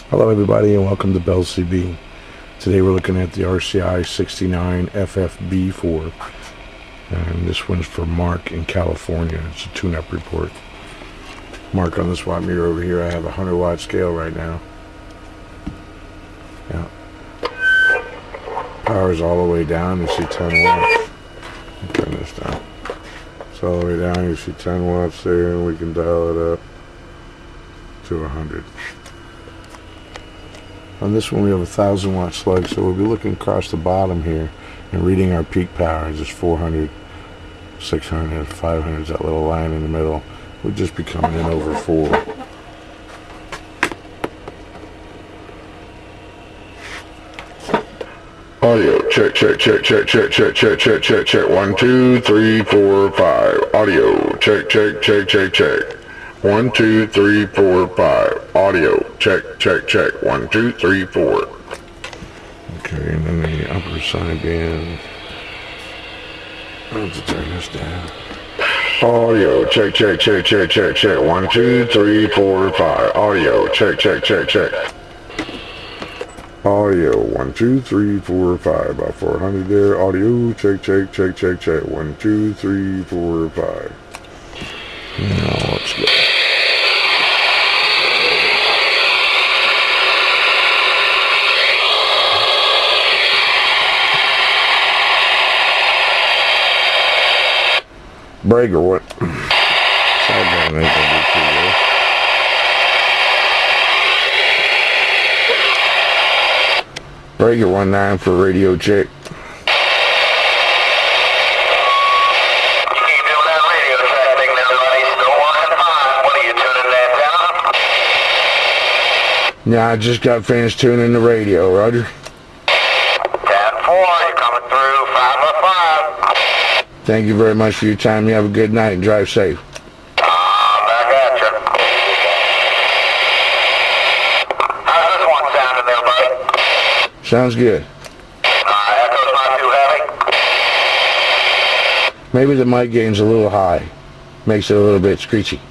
Hello everybody and welcome to Bell CB. Today we're looking at the RCI-69FFB4 and this one's for Mark in California. It's a tune-up report. Mark, on this watt meter over here I have a 100 watt scale right now. Yeah. Power's all the way down, you see 10 watts. Turn this down. It's all the way down, you see 10 watts there, and we can dial it up to 100. On this one we have a 1000 watt slug, so we'll be looking across the bottom here and reading our peak power. It's just 400, 600, 500 is that little line in the middle. We'll just be coming in over 4. Audio check, check, check, check, check, check, check, check, check, check. 1, 2, 3, 4, 5. Audio check, check, check, check, check. 1, 2, 3, 4, 5. Audio check, check, check. 1, 2, 3, 4. Okay, and then the upper side band. I have to turn this down. Audio check, check, check, check, check, check. 1, 2, 3, 4, 5. Audio check, check, check, check. Audio 1, 2, 3, 4, 5. About 400 there. Audio check, check, check, check, check. 1, 2, 3, 4, 5. Now let's go. Break or what? Sideman ain't gonna be too good. Breaker 19 for radio check. Yeah, I just got finished tuning the radio, Roger. 10-4, you're coming through 505. Thank you very much for your time. You have a good night and drive safe. Back at you. How's this one sounding there, buddy? Sounds good. Echo's not too heavy? Maybe the mic gain's a little high. Makes it a little bit screechy.